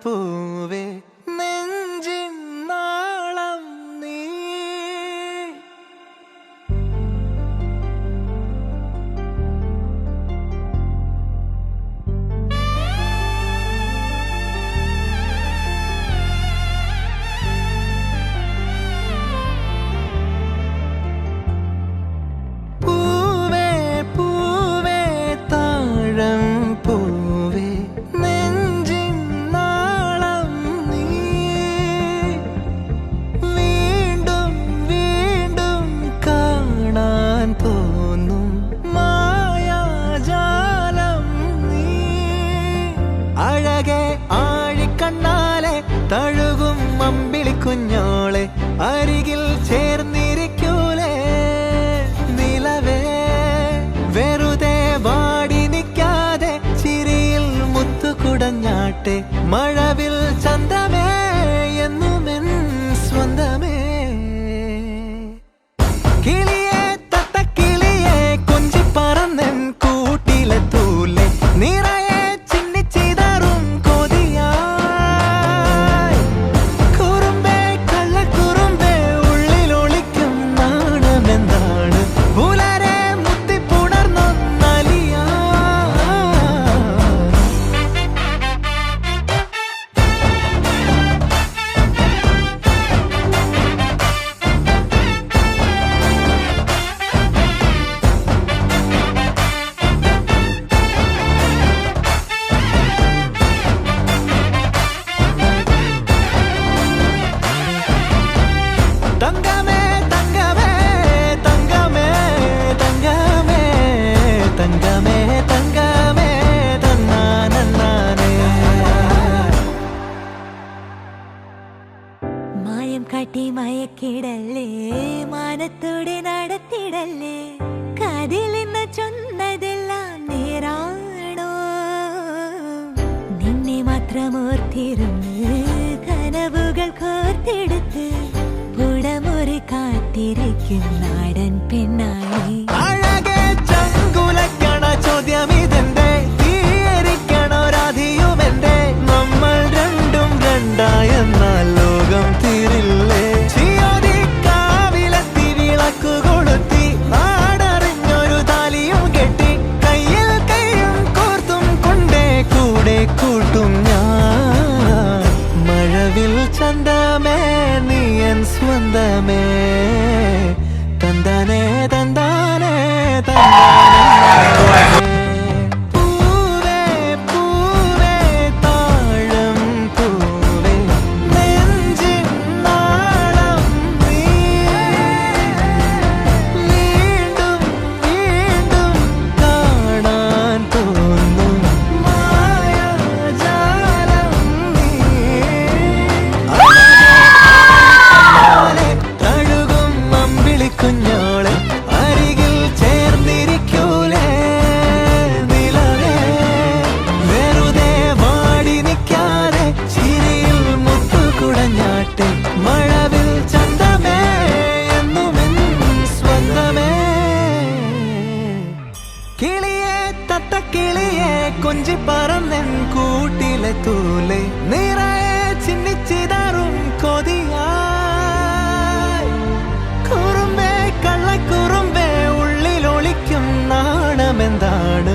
പൂവേ നെഞ്ചിൻ നാളം നീ. ആഴിക്കണ്ണാലെ തഴുകും അമ്പിളി കുഞ്ഞോളെ അരികിൽ ചേർന്നിരിക്കൂലേ നിലവേ വെറുതെ വാടി നിൽക്കാതെ ചിരിയിൽ മുത്തുകുടഞ്ഞാട്ടെ മഴവിൽ ചന്തമേ എന്നുമെൻ സ്വന്തമേ. കിളിയെ തത്തക്കിളിയെ കൊഞ്ചി പറന്നെൻ കൂട്ടിലെത്തൂലെ നിറയെ മായം കാട്ടി മയക്കിടല്ലേ മാനത്തോടെ നടത്തിടല്ലേ കാതിലെന്ന് ചൊന്നതെല്ലാം നേരാണോ നിന്നെ മാത്രം ഓർത്തിരുന്ന് കനവുകൾ കോർത്തെടുത്ത് പുടമുറി കാത്തിരിക്കും നാടൻ പെണ്ണായി. അഴകെ ചങ്കുലക്കണ ചോദ്യമിതെന്റെ തീയരിക്കണോ രാധിയുമെന്റെ നമ്മൾ രണ്ടും രണ്ടായെന്നാൽ ലോകം തീരില്ലേ. ചിയോദിക്കാവിലെത്തി വിളക്കു കൊളുത്തി നാടറിഞ്ഞൊരു താലിയും കെട്ടി കയ്യിൽ കയ്യും കോർത്തും കൊണ്ടേ കൂടെ കൂട്ടും ഞാൻ. മഴവിൽ ചന്തമേ നീയൻ സ്വന്തമേ തന്താനേ തന്താനേ തന്താനേ. കുഞ്ഞോളെ അരികിൽ ചേർന്നിരിക്കൂലേ നിലവേ വെറുതെ വാടി നിൽക്കാതെ ചിരിയിൽ മുത്തുകുടഞ്ഞാട്ടെ മഴവിൽ ചന്തമേ എന്നുമെൻ സ്വന്തമേ. കിളിയെ തത്തക്കിളിയെ കൊഞ്ചി പറന്നെൻ കൂട്ടിലെത്തൂലെ നിറയെ ചിന്നിച്ചിതാറും കൊതിയാ. കുറുമ്പേ ഉള്ളിലൊളിക്കും നാണമെന്താണ്